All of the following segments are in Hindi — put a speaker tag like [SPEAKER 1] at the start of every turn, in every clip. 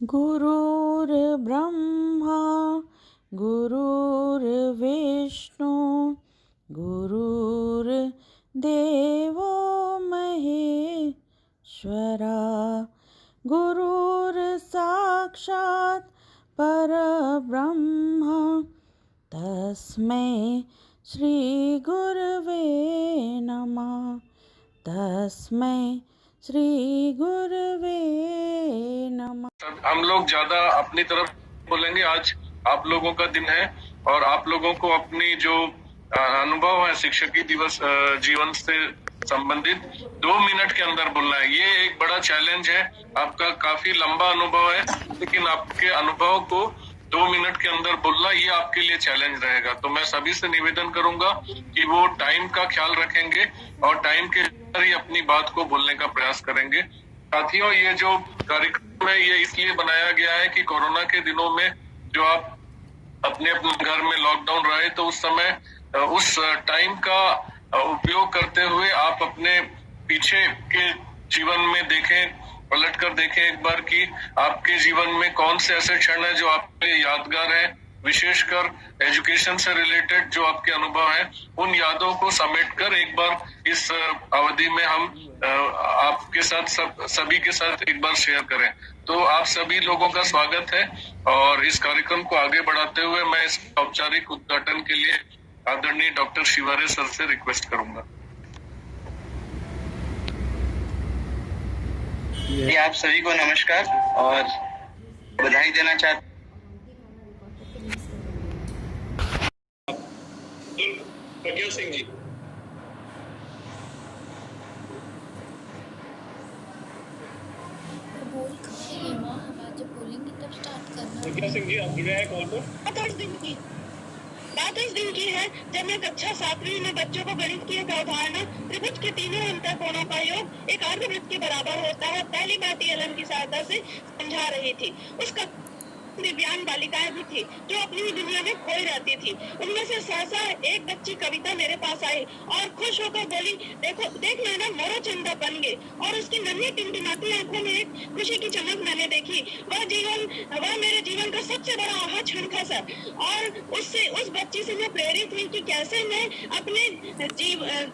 [SPEAKER 1] गुरुर्ब्रह्मा गुरुर्विष्णु गुरुर्देवो महेश्वरा गुरुर्साक्षात् परब्रह्मा तस्मै श्री गुरवे नमः। तस्मै श्री गुरवे नमः।
[SPEAKER 2] हम लोग ज्यादा अपनी तरफ बोलेंगे। आज आप लोगों का दिन है और आप लोगों को अपनी जो अनुभव है शिक्षकी दिवस जीवन से संबंधित 2 मिनट के अंदर बोलना है। ये एक बड़ा चैलेंज है। आपका काफी लंबा अनुभव है, लेकिन आपके अनुभव को 2 मिनट के अंदर बोलना ये आपके लिए चैलेंज रहेगा। तो मैं सभी से निवेदन करूंगा कि वो टाइम का ख्याल रखेंगे और टाइम के अंदर ही अपनी बात को बोलने का प्रयास करेंगे। साथियों, ये जो कार्यक्रम है ये इसलिए बनाया गया है कि कोरोना के दिनों में जो आप अपने अपने घर में लॉकडाउन रहे, तो उस समय उस टाइम का उपयोग करते हुए आप अपने पीछे के जीवन में देखें, पलट कर देखें एक बार कि आपके जीवन में कौन से ऐसे क्षण है जो आपके लिए यादगार है। विशेषकर एजुकेशन से रिलेटेड जो आपके अनुभव है, उन यादों को समेटकर एक बार इस अवधि में हम आपके साथ सभी के साथ एक बार शेयर करें। तो आप सभी लोगों का स्वागत है और इस कार्यक्रम को आगे बढ़ाते हुए मैं इस औपचारिक उद्घाटन के लिए आदरणीय डॉक्टर शिवारे सर से रिक्वेस्ट करूंगा।
[SPEAKER 3] आप सभी को नमस्कार और बधाई देना चाहते
[SPEAKER 2] प्रज्ञा सिंह जी।
[SPEAKER 4] जब बोलेंगे तब स्टार्ट करना।
[SPEAKER 2] प्रज्ञा सिंह जी, आप जुड़े हैं कॉल पर।
[SPEAKER 5] बात उस दिन की है जब मैं कक्षा 7वीं में बच्चों को गणित की एक अवधारणा त्रिभुज के तीनों अंतःकोणों का योग एक अर्धवृत्त के बराबर होता है पहली बार टीएलएम की सहायता से समझा रही थी। उसका दिव्यांग बालिकाएं भी थी जो अपनी ही दुनिया में खोई रहती थी। उनमें से सहसा एक बच्ची कविता मेरे पास आई और खुश होकर बोली, देखो देख मैंने मोरो चंदा बन गए। और उसकी नन्ही टिमटिमाती आंखों में एक खुशी की चमक मैंने देखी। वह मेरे जीवन का सबसे बड़ा आहा क्षण था सर। और उस बच्ची से मैं प्रेरित हुई कि कैसे मैं अपने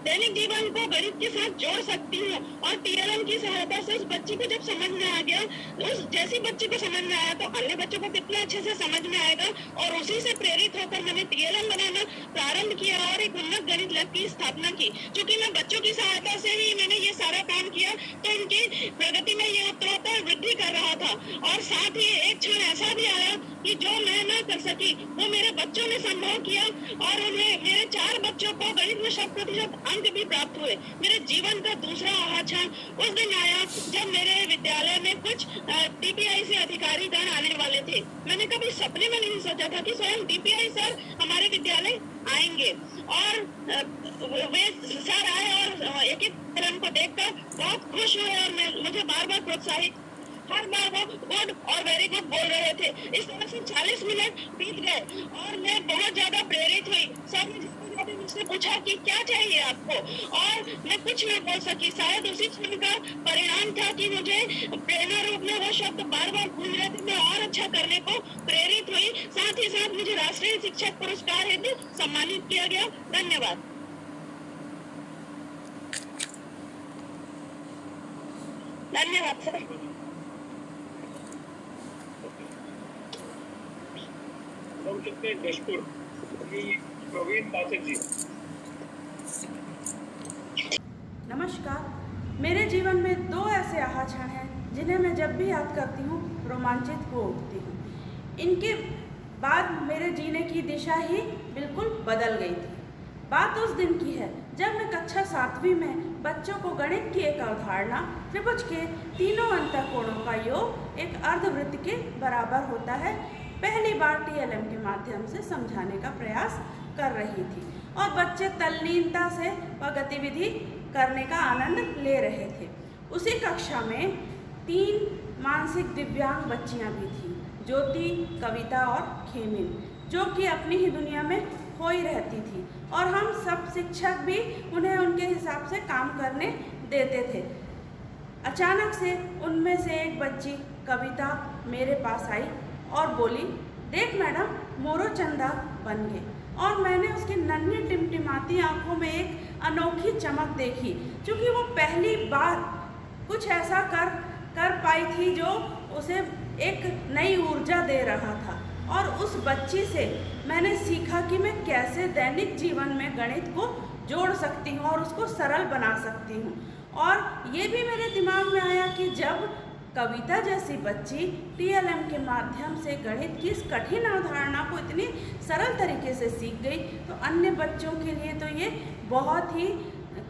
[SPEAKER 5] दैनिक जीवन को गणित के साथ जोड़ सकती हूँ। और टीएलएम की सहायता से उस बच्ची को जब समझ में आ गया, उस जैसी बच्ची को समझ में आया तो अन्य बच्चों को कितना अच्छे से समझ में आएगा। और उसी से प्रेरित होकर मैंने टीएलएम बनाना प्रारंभ किया और एक उन्नत गणित लैब की स्थापना की। क्योंकि मैं बच्चों की सहायता से ही मैंने ये सारा काम किया तो उनकी प्रगति में ये उत्तरोत्तर वृद्धि कर रहा था। और साथ ही एक क्षण ऐसा भी आया कि जो मैं न कर सकी वो मेरे बच्चों ने संभव किया और उन्हें मेरे 4 बच्चों को गणित में 100% अंक भी प्राप्त हुए। मेरे जीवन का दूसरा आहा क्षण उस दिन आया जब मेरे विद्यालय में कुछ डीपीआई से अधिकारी गण आने वाले थे। मैंने कभी सपने में नहीं सोचा था कि स्वयं डीपीआई सर हमारे विद्यालय आएंगे। और वे सर आए और एक को देखकर बहुत खुश हुए और मुझे बार बार प्रोत्साहित, हर बार वो गुड और वेरी गुड बोल रहे थे। इस तरह से 40 मिनट बीत गए और मैं बहुत ज्यादा प्रेरित हुई। सर ने मुझसे पूछा कि क्या चाहिए आपको, और मैं कुछ नहीं बोल सकी। शायद उसी क्षण का परिणाम था कि मुझे प्रेरणा रूप में वो शब्द बार बार गूंज रहे थे। मैं और अच्छा करने को प्रेरित हुई। साथ ही साथ मुझे राष्ट्रीय शिक्षक पुरस्कार हेतु सम्मानित किया गया। धन्यवाद। धन्यवाद सर।
[SPEAKER 2] प्रवीण पाठक जी।
[SPEAKER 1] नमस्कार। मेरे जीवन में 2 ऐसे आहा क्षण हैं जिन्हें मैं जब भी याद करती हूँ रोमांचित हो उठती हूँ। इनके बाद मेरे जीने की दिशा ही बिल्कुल बदल गई थी। बात उस दिन की है जब मैं कक्षा 7वीं में बच्चों को गणित की एक अवधारणा त्रिभुज के तीनों अंतःकोणों का योग एक अर्धवृत्त के बराबर होता है पहली बार टीएलएम के माध्यम से समझाने का प्रयास कर रही थी। और बच्चे तल्लीनता से वह गतिविधि करने का आनंद ले रहे थे। उसी कक्षा में 3 मानसिक दिव्यांग बच्चियां भी थीं, ज्योति, कविता और खेमिन, जो कि अपनी ही दुनिया में खोई रहती थी और हम सब शिक्षक भी उन्हें उनके हिसाब से काम करने देते थे। अचानक से उनमें से एक बच्ची कविता मेरे पास आई और बोली, देख मैडम, मोरो चंदा बन गए। और मैंने उसकी नन्ही टिमटिमाती आंखों में एक अनोखी चमक देखी, क्योंकि वो पहली बार कुछ ऐसा कर पाई थी जो उसे एक नई ऊर्जा दे रहा था। और उस बच्ची से मैंने सीखा कि मैं कैसे दैनिक जीवन में गणित को जोड़ सकती हूँ और उसको सरल बना सकती हूँ। और ये भी मेरे दिमाग में आया कि जब कविता जैसी बच्ची TLM के माध्यम से गणित की इस कठिन अवधारणा को इतनी सरल तरीके से सीख गई, तो अन्य बच्चों के लिए तो ये बहुत ही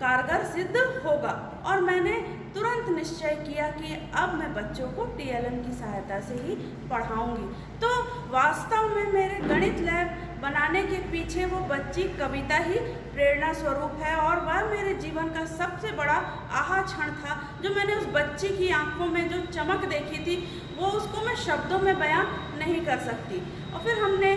[SPEAKER 1] कारगर सिद्ध होगा। और मैंने तुरंत निश्चय किया कि अब मैं बच्चों को TLM की सहायता से ही पढ़ाऊंगी। तो वास्तव में मेरे गणित लैब बनाने के पीछे वो बच्ची कविता ही प्रेरणा स्वरूप है, और वह मेरे जीवन का सबसे बड़ा आहा क्षण था। जो मैंने उस बच्ची की आंखों में जो चमक देखी थी, वो उसको मैं शब्दों में बयां नहीं कर सकती। और फिर हमने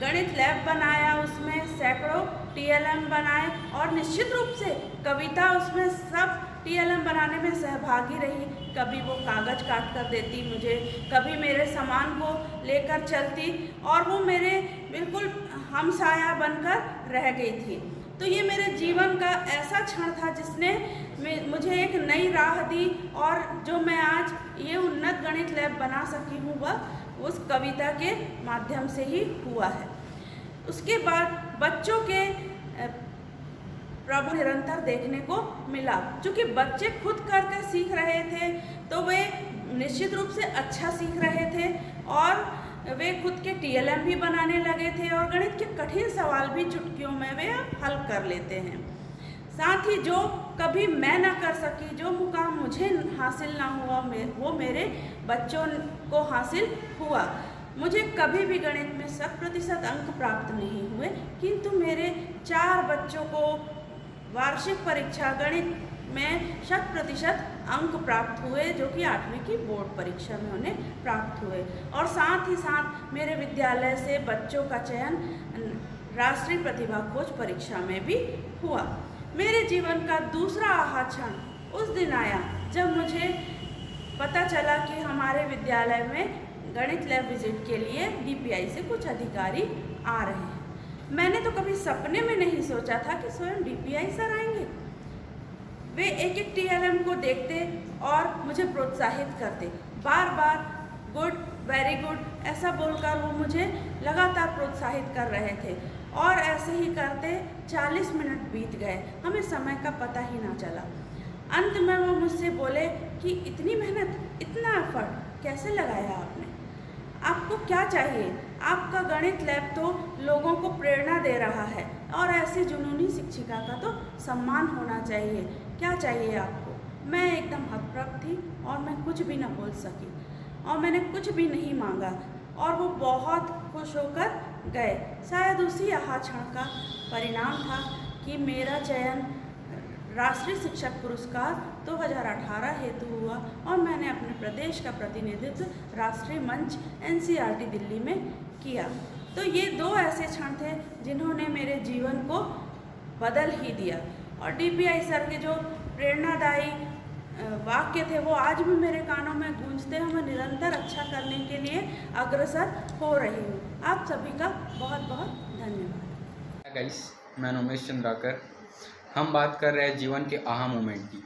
[SPEAKER 1] गणित लैब बनाया, उसमें सैकड़ों TLM बनाए, और निश्चित रूप से कविता उसमें सब TLM बनाने में सहभागी रही। कभी वो कागज़ काट कर देती मुझे, कभी मेरे सामान को लेकर चलती, और वो मेरे बिल्कुल हमसाया बनकर रह गई थी। तो ये मेरे जीवन का ऐसा क्षण था जिसने मुझे एक नई राह दी, और जो मैं आज ये उन्नत गणित लैब बना सकी हूँ वह उस कविता के माध्यम से ही हुआ है। उसके बाद बच्चों के प्रभाव निरंतर देखने को मिला। क्योंकि बच्चे खुद करके सीख रहे थे, तो वे निश्चित रूप से अच्छा सीख रहे थे, और वे खुद के TLM भी बनाने लगे थे, और गणित के कठिन सवाल भी चुटकियों में वे हल कर लेते हैं। साथ ही जो कभी मैं ना कर सकी, जो मुकाम मुझे हासिल ना हुआ, वो मेरे बच्चों को हासिल हुआ। मुझे कभी भी गणित में 100% अंक प्राप्त नहीं हुए, किंतु मेरे 4 बच्चों को वार्षिक परीक्षा गणित में 100% अंक प्राप्त हुए, जो कि 8वीं की बोर्ड परीक्षा में उन्हें प्राप्त हुए। और साथ ही साथ मेरे विद्यालय से बच्चों का चयन राष्ट्रीय प्रतिभा खोज परीक्षा में भी हुआ। मेरे जीवन का दूसरा आहा क्षण उस दिन आया जब मुझे पता चला कि हमारे विद्यालय में गणित लैब विजिट के लिए DPI से कुछ अधिकारी आ रहे हैं। मैंने तो कभी सपने में नहीं सोचा था कि स्वयं DPI सर आएंगे। वे एक एक TLM को देखते और मुझे प्रोत्साहित करते, बार बार गुड, वेरी गुड ऐसा बोलकर वो मुझे लगातार प्रोत्साहित कर रहे थे। और ऐसे ही करते 40 मिनट बीत गए, हमें समय का पता ही ना चला। अंत में वो मुझसे बोले कि इतनी मेहनत, इतना एफर्ट कैसे लगाया आपने? आपको क्या चाहिए? आपका गणित लैब तो लोगों को प्रेरणा दे रहा है, और ऐसी जुनूनी शिक्षिका का तो सम्मान होना चाहिए। क्या चाहिए आपको? मैं एकदम हतप्रभ थी, और मैं कुछ भी ना बोल सकी, और मैंने कुछ भी नहीं मांगा, और वो बहुत खुश होकर गए। शायद उसी आहा क्षण का परिणाम था कि मेरा चयन राष्ट्रीय शिक्षक पुरस्कार 2018 हेतु हुआ, और मैंने अपने प्रदेश का प्रतिनिधित्व राष्ट्रीय मंच NCERT दिल्ली में किया। तो ये 2 ऐसे क्षण थे जिन्होंने मेरे जीवन को बदल ही दिया। और DPI सर के जो प्रेरणादायी वाक्य थे वो आज भी मेरे कानों में गूंजते हैं। मैं निरंतर अच्छा करने के लिए अग्रसर हो रही हूँ। आप सभी का बहुत बहुत धन्यवाद।
[SPEAKER 6] गाइस, मैं उमेश चंद्राकर। हम बात कर रहे हैं जीवन के आहा मोमेंट की।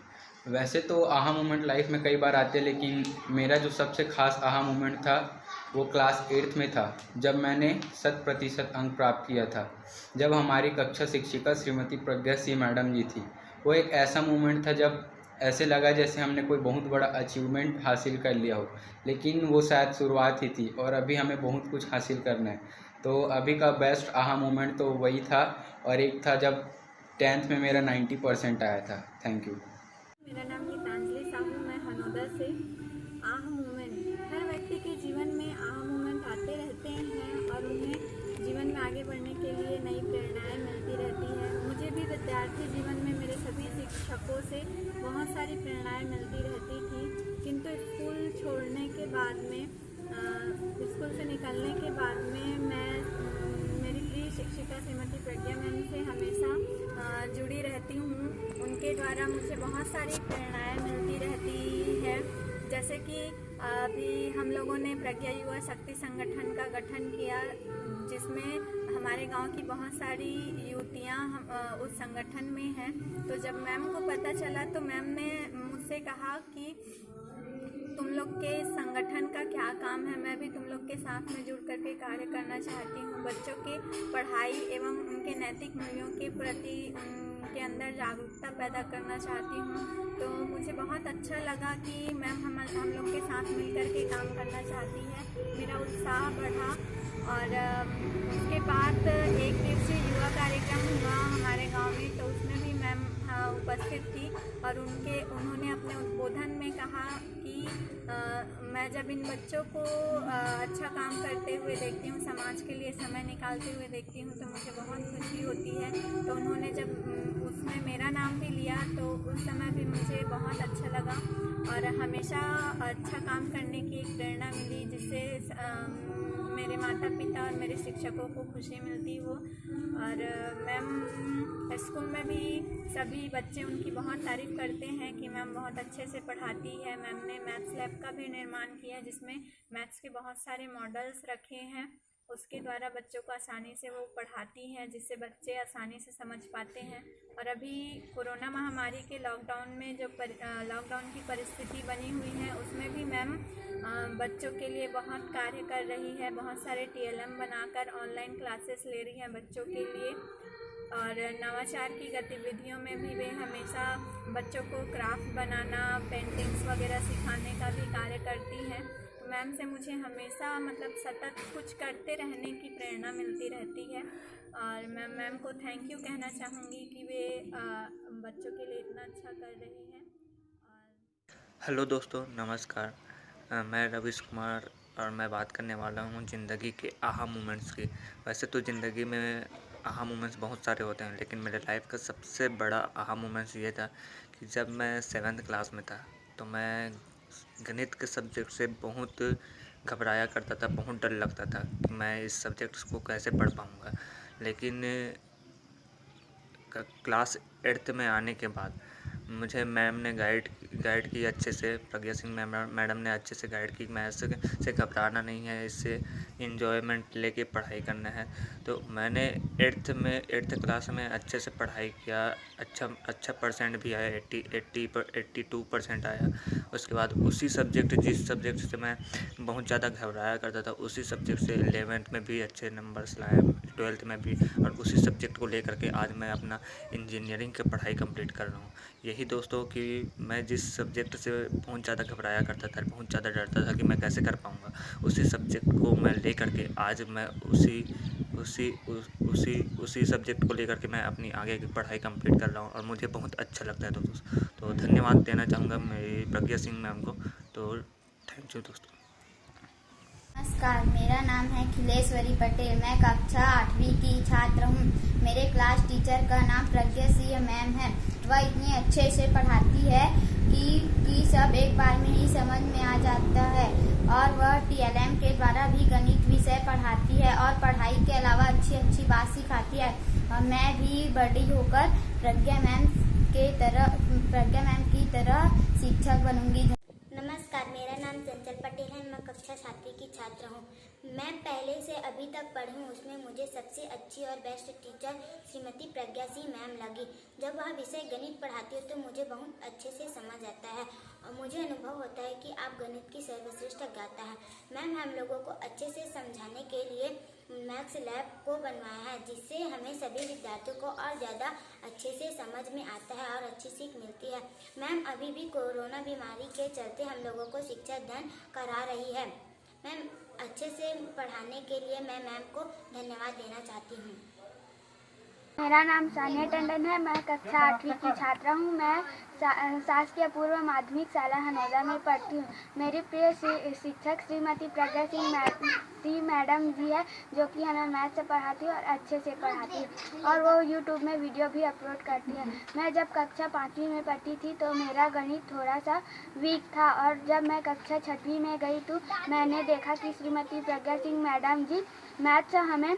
[SPEAKER 6] वैसे तो आहा मोमेंट लाइफ में कई बार आते हैं, लेकिन मेरा जो सबसे खास आहा मोमेंट था वो क्लास 8th में था, जब मैंने 100% अंक प्राप्त किया था। जब हमारी कक्षा शिक्षिका श्रीमती प्रज्ञा सिंह मैडम जी थी, वो एक ऐसा मोमेंट था जब ऐसे लगा जैसे हमने कोई बहुत बड़ा अचीवमेंट हासिल कर लिया हो, लेकिन वो शायद शुरुआत ही थी और अभी हमें बहुत कुछ हासिल करना है। तो अभी का बेस्ट आहा मोमेंट तो वही था, और एक था जब 10th में मेरा 90% आया था। Thank you.
[SPEAKER 7] मेरा नाम गीतांजलि साहू, मैं हनोदा से। आहा मोमेंट, हर व्यक्ति के जीवन में आहा मोमेंट आते रहते हैं, और उन्हें जीवन में आगे बढ़ने के लिए नई प्रेरणाएं मिलती रहती हैं। मुझे भी विद्यार्थी जीवन में मेरे सभी शिक्षकों से बहुत सारी प्रेरणाएं मिलती रहती थी, किंतु स्कूल छोड़ने के बाद में, स्कूल से निकलने के बाद में मैं मेरी प्रिय शिक्षिका श्रीमती प्रज्ञा मैम से हमेशा जुड़ी रहती हूँ। उनके द्वारा मुझे बहुत सारी प्रेरणाएं मिलती रहती है, जैसे कि अभी हम लोगों ने प्रज्ञा युवा शक्ति संगठन का गठन किया, जिसमें हमारे गांव की बहुत सारी युवतियां उस संगठन में हैं। तो जब मैम को पता चला तो मैम ने मुझसे कहा कि तुम लोग के संगठन का क्या काम है, मैं भी तुम लोग के साथ में जुड़ करके कार्य करना चाहती हूँ। बच्चों के पढ़ाई एवं उनके नैतिक मूल्यों के प्रति उनके अंदर जागरूकता पैदा करना चाहती हूँ। तो मुझे बहुत अच्छा लगा कि मैम हम लोग के साथ मिल करके काम करना चाहती है। मेरा उत्साह बढ़ा और उसके बाद एक दिवसीय युवा कार्यक्रम हुआ हमारे गांव में, तो उसमें भी मैम उपस्थित थी और उन्होंने अपने उद्बोधन में कहा कि मैं जब इन बच्चों को अच्छा काम करते हुए देखती हूँ, समाज के लिए समय निकालते हुए देखती हूँ, तो मुझे बहुत खुशी होती है। तो उन्होंने जब उसमें मेरा नाम भी लिया तो उस समय भी मुझे बहुत अच्छा लगा और हमेशा अच्छा काम करने की एक प्रेरणा मिली, जिससे मेरे माता पिता और मेरे शिक्षकों को खुशी मिलती हो। और मैम स्कूल में भी सभी बच्चे उनकी बहुत तारीफ़ करते हैं कि मैम बहुत अच्छे से पढ़ाती है। मैम ने मैथ्स लैब का भी निर्माण किया, जिसमें मैथ्स के बहुत सारे मॉडल्स रखे हैं, उसके द्वारा बच्चों को आसानी से वो पढ़ाती हैं, जिससे बच्चे आसानी से समझ पाते हैं। और अभी कोरोना महामारी के लॉकडाउन में जो लॉकडाउन की परिस्थिति बनी हुई है, उसमें भी मैम बच्चों के लिए बहुत कार्य कर रही है। बहुत सारे TLM बनाकर ऑनलाइन क्लासेस ले रही हैं बच्चों के लिए और नवाचार की गतिविधियों में भी वे हमेशा बच्चों को क्राफ्ट बनाना, पेंटिंग्स वगैरह सिखाने का भी कार्य करती हैं। मैम से मुझे हमेशा सतत कुछ करते रहने की प्रेरणा मिलती रहती है और मैं मैम को थैंक यू कहना चाहूँगी कि वे बच्चों के लिए इतना अच्छा कर रही हैं।
[SPEAKER 8] हेलो दोस्तों, नमस्कार। मैं रविश कुमार और मैं बात करने वाला हूँ ज़िंदगी के आहा मोमेंट्स की। वैसे तो ज़िंदगी में आहा मोमेंट्स बहुत सारे होते हैं, लेकिन मेरे लाइफ का सबसे बड़ा आहा मोमेंट्स ये था कि जब मैं 7th क्लास में था तो मैं गणित के सब्जेक्ट से बहुत घबराया करता था, बहुत डर लगता था कि मैं इस सब्जेक्ट को कैसे पढ़ पाऊँगा। लेकिन क्लास 8th में आने के बाद मुझे मैम ने गाइड की अच्छे से, प्रज्ञा सिंह मैडम ने अच्छे से गाइड की। मैं से घबराना नहीं है, इससे इन्जॉयमेंट लेके पढ़ाई करना है। तो मैंने 8th क्लास में अच्छे से पढ़ाई किया, अच्छा परसेंट भी आया, 82% आया। उसके बाद उसी सब्जेक्ट, जिस सब्जेक्ट से मैं बहुत ज़्यादा घबराया करता था, उसी सब्जेक्ट से 11th में भी अच्छे नंबर्स लाए, 12th में भी, और उसी सब्जेक्ट को लेकर के आज मैं अपना इंजीनियरिंग की पढ़ाई कंप्लीट कर रहा हूँ। यही दोस्तों कि मैं जिस सब्जेक्ट से बहुत ज़्यादा घबराया करता था, बहुत ज़्यादा डरता था कि मैं कैसे कर पाऊँगा, उसी सब्जेक्ट को मैं ले करके आज मैं उसी सब्जेक्ट को लेकर के मैं अपनी आगे की पढ़ाई कंप्लीट कर रहा हूँ और मुझे बहुत अच्छा लगता है दोस्तों। तो धन्यवाद देना चाहूँगा मेरी प्रज्ञा सिंह मैम को। तो थैंक यू दोस्तों।
[SPEAKER 9] नमस्कार, मेरा नाम है खिलेश्वरी पटेल। मैं कक्षा 8वीं की छात्र हूँ। मेरे क्लास टीचर का नाम प्रज्ञा सिंह मैम है। वह इतने अच्छे से पढ़ाती है कि सब एक बार में ही समझ में आ जाता है और वह TLM के द्वारा भी गणित विषय पढ़ाती है और पढ़ाई के अलावा अच्छी बात सिखाती है। और मैं भी बड़ी होकर प्रज्ञा मैम की तरह शिक्षक बनूंगी।
[SPEAKER 10] नमस्कार, मेरा नाम चंचल पटेल है। मैं कक्षा 7वीं की छात्र हूँ। मैं पहले से अभी तक पढ़ी हूँ, उसमें मुझे सबसे अच्छी और best teacher Shrimati Pragya Singh ma'am लगी। जब वह विषय गणित पढ़ाती हो तो मुझे बहुत अच्छे से समझ आता है और मुझे अनुभव होता है कि आप गणित की सर्वश्रेष्ठ ज्ञाता है। मैम हम लोगों को अच्छे से समझाने के लिए मैथ्स लैब को बनवाया है, जिससे हमें सभी विद्यार्थियों को और ज़्यादा अच्छे से समझ में आता है और अच्छी सीख मिलती है। मैम अभी भी कोरोना बीमारी के चलते हम लोगों को शिक्षा अध्ययन करा रही है। मैम अच्छे से पढ़ाने के लिए मैं मैम को धन्यवाद देना चाहती हूँ।
[SPEAKER 11] मेरा नाम सानिया टंडन है। मैं कक्षा 8वीं की छात्रा हूँ। मैं शासकीय पूर्व माध्यमिक शाला हनौदा में पढ़ती हूँ। मेरी प्रिय शिक्षक श्रीमती प्रज्ञा सिंह मैडम जी है, जो कि हमें मैथ से पढ़ाती है और अच्छे से पढ़ाती है और वो YouTube में वीडियो भी अपलोड करती है। मैं जब कक्षा 5वीं में पढ़ती थी तो मेरा गणित थोड़ा सा वीक था और जब मैं कक्षा 6वीं में गई तो मैंने देखा कि श्रीमती प्रज्ञा सिंह मैडम जी मैथ हमें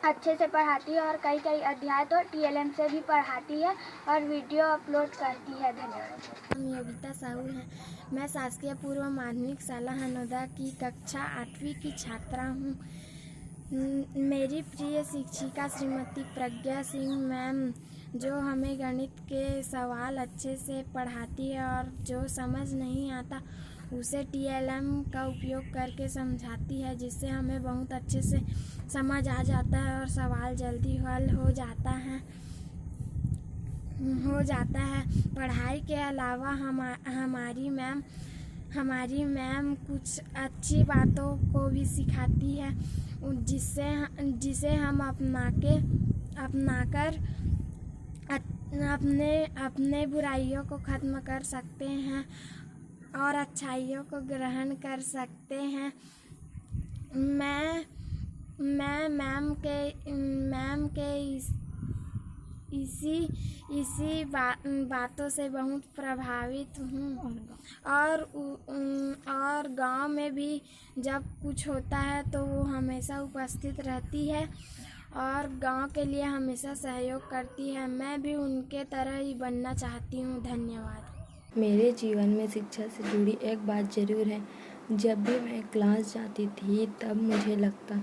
[SPEAKER 11] अच्छे से पढ़ाती है और कई कई अध्याय तो TLM से भी पढ़ाती है और वीडियो अपलोड करती है। धन्यवाद।
[SPEAKER 12] हम योगिता साहू हैं। मैं शासकीय पूर्व माध्यमिक शाला हनोदा की कक्षा 8वीं की छात्रा हूँ। मेरी प्रिय शिक्षिका श्रीमती प्रज्ञा सिंह मैम जो हमें गणित के सवाल अच्छे से पढ़ाती है और जो समझ नहीं आता उसे TLM का उपयोग करके समझाती है, जिससे हमें बहुत अच्छे से समझ आ जाता है और सवाल जल्दी हल हो जाता है। पढ़ाई के अलावा हमारी मैम कुछ अच्छी बातों को भी सिखाती है, जिसे हम अपनाकर अपने बुराइयों को ख़त्म कर सकते हैं और अच्छाइयों को ग्रहण कर सकते हैं। मैं मैम के इसी बातों से बहुत प्रभावित हूँ और गांव में भी जब कुछ होता है तो वो हमेशा उपस्थित रहती है और गांव के लिए हमेशा सहयोग करती है। मैं भी उनके तरह ही बनना चाहती हूँ। धन्यवाद।
[SPEAKER 13] मेरे जीवन में शिक्षा से जुड़ी एक बात ज़रूर है। जब भी मैं क्लास जाती थी तब मुझे लगता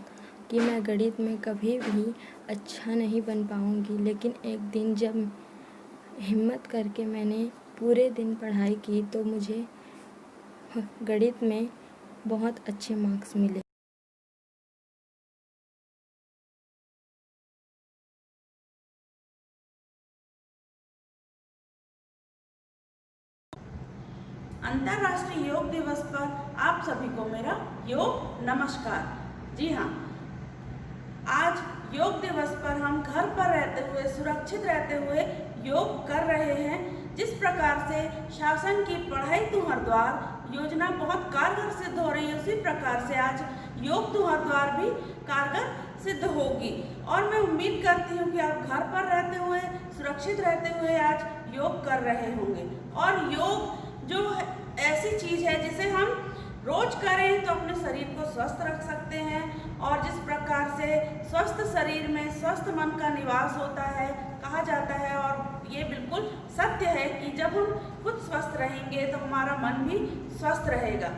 [SPEAKER 13] कि मैं गणित में कभी भी अच्छा नहीं बन पाऊँगी, लेकिन एक दिन जब हिम्मत करके मैंने पूरे दिन पढ़ाई की तो मुझे गणित में बहुत अच्छे मार्क्स मिले।
[SPEAKER 1] अंतर्राष्ट्रीय योग दिवस पर आप सभी को मेरा योग नमस्कार। जी हाँ, आज योग दिवस पर हम घर पर रहते हुए सुरक्षित रहते हुए योग कर रहे हैं। जिस प्रकार से शासन की पढ़ाई तुम्हार द्वार योजना बहुत कारगर सिद्ध हो रही है, उसी प्रकार से आज योग तुम्हार द्वार भी कारगर सिद्ध होगी। और मैं उम्मीद करती हूँ कि आप घर पर रहते हुए सुरक्षित रहते हुए आज योग कर रहे होंगे। और योग जो ऐसी चीज़ है जिसे हम रोज करें तो अपने शरीर को स्वस्थ रख सकते हैं। और जिस प्रकार से स्वस्थ शरीर में स्वस्थ मन का निवास होता है कहा जाता है, और ये बिल्कुल सत्य है कि जब हम खुद स्वस्थ रहेंगे तो हमारा मन भी स्वस्थ रहेगा।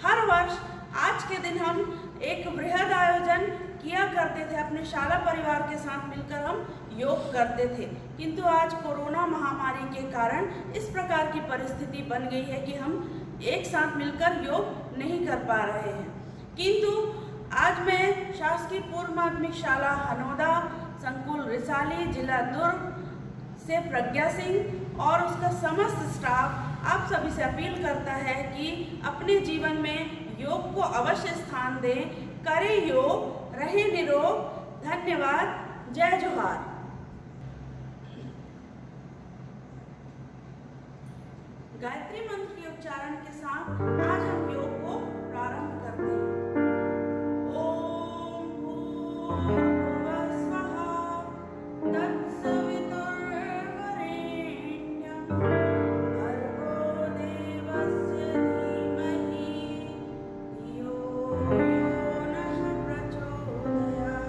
[SPEAKER 1] हर वर्ष आज के दिन हम एक बृहद आयोजन किया करते थे, अपने शाला परिवार के साथ मिलकर हम योग करते थे, किंतु आज कोरोना महामारी के कारण इस प्रकार की परिस्थिति बन गई है कि हम एक साथ मिलकर योग नहीं कर पा रहे हैं। किंतु आज मैं शासकीय पूर्व माध्यमिक शाला हनोदा संकुल रिसाली जिला दुर्ग से प्रज्ञा सिंह और उसका समस्त स्टाफ आप सभी से अपील करता है कि अपने जीवन में योग को अवश्य स्थान दें, करें योग, रहें निरोग। धन्यवाद। जय जोहार। गायत्री मंत्र के उच्चारण के साथ आज हम योग को प्रारंभ करते हैं। ओम भूर्भुवः स्वः तत्सवितुर्वरेण्यं भर्गो देवस्य धीमहि धियो यो नः प्रचोदयात्।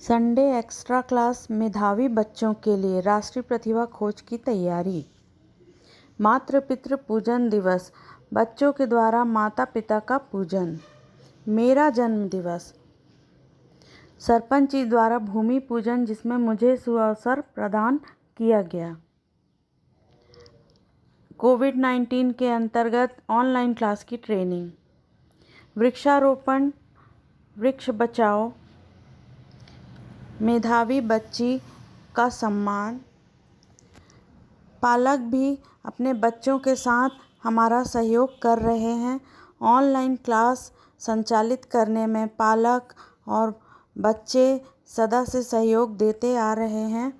[SPEAKER 1] संडे एक्स्ट्रा क्लास मेधावी बच्चों के लिए राष्ट्रीय प्रतिभा खोज की तैयारी। मातृ पितृ पूजन दिवस, बच्चों के द्वारा माता पिता का पूजन। मेरा जन्म दिवस, सरपंच जी द्वारा भूमि पूजन जिसमें मुझे सुअवसर प्रदान किया गया। कोविड-19 के अंतर्गत ऑनलाइन क्लास की ट्रेनिंग। वृक्षारोपण, वृक्ष बचाओ, मेधावी बच्ची का सम्मान। पालक भी अपने बच्चों के साथ हमारा सहयोग कर रहे हैं। ऑनलाइन क्लास संचालित करने में पालक और बच्चे सदा से सहयोग देते आ रहे हैं।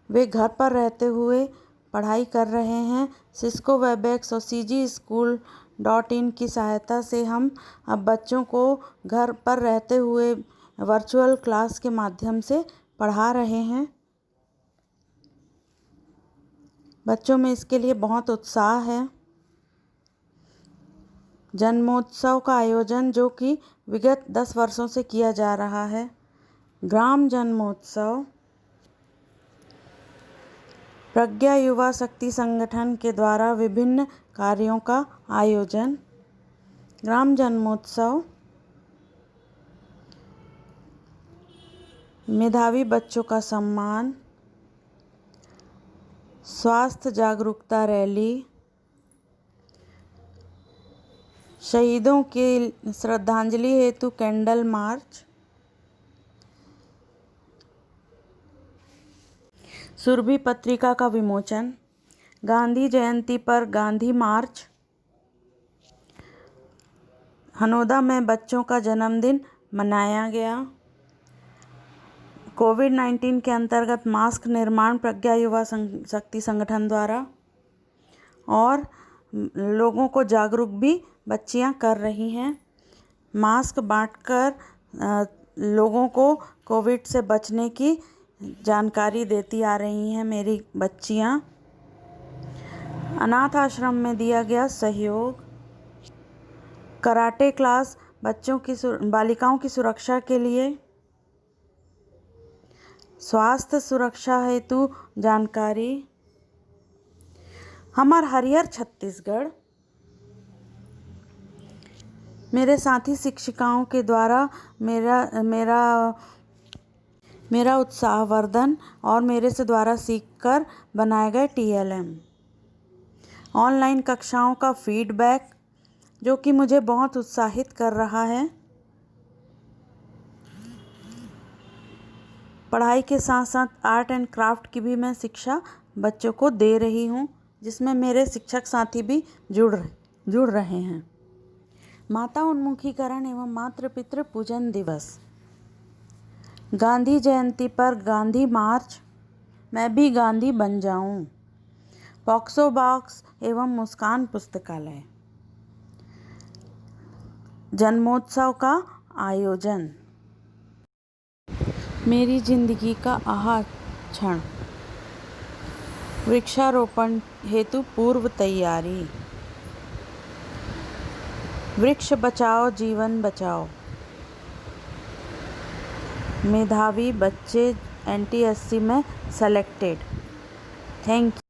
[SPEAKER 1] वे घर पर रहते हुए पढ़ाई कर रहे हैं। सिस्को वेबएक्स और cgschool.in की सहायता से हम अब बच्चों को घर पर रहते हुए वर्चुअल क्लास के माध्यम से पढ़ा रहे हैं। बच्चों में इसके लिए बहुत उत्साह है। जन्मोत्सव का आयोजन जो कि विगत 10 वर्षों से किया जा रहा है। ग्राम जन्मोत्सव, प्रज्ञा युवा शक्ति संगठन के द्वारा विभिन्न कार्यों का आयोजन। ग्राम जन्मोत्सव, मेधावी बच्चों का सम्मान, स्वास्थ्य जागरूकता रैली, शहीदों की श्रद्धांजलि हेतु कैंडल मार्च, सुरभि पत्रिका का विमोचन, गांधी जयंती पर गांधी मार्च, हनोदा में बच्चों का जन्मदिन मनाया गया। कोविड-19 के अंतर्गत मास्क निर्माण प्रज्ञा युवा शक्ति संगठन द्वारा, और लोगों को जागरूक भी बच्चियां कर रही हैं। मास्क बांटकर लोगों को कोविड से बचने की जानकारी देती आ रही हैं मेरी बच्चियां। अनाथ आश्रम में दिया गया सहयोग। कराटे क्लास बच्चों की बालिकाओं की सुरक्षा के लिए। स्वास्थ्य सुरक्षा हेतु जानकारी। हमर हरियर छत्तीसगढ़, मेरे साथी शिक्षिकाओं के द्वारा मेरा उत्साहवर्धन और मेरे से द्वारा सीखकर बनाए गए TLM। ऑनलाइन कक्षाओं का फीडबैक जो कि मुझे बहुत उत्साहित कर रहा है। पढ़ाई के साथ साथ आर्ट एंड क्राफ्ट की भी मैं शिक्षा बच्चों को दे रही हूँ, जिसमें मेरे शिक्षक साथी भी जुड़ रहे हैं। माता उन्मुखीकरण एवं मातृ पितृ पूजन दिवस। गांधी जयंती पर गांधी मार्च, मैं भी गांधी बन जाऊं। पॉक्सो बॉक्स एवं मुस्कान पुस्तकालय। जन्मोत्सव का आयोजन। मेरी जिंदगी का आहा क्षण। वृक्षारोपण हेतु पूर्व तैयारी। वृक्ष बचाओ जीवन बचाओ। मेधावी बच्चे NTSC में सेलेक्टेड। Thank you.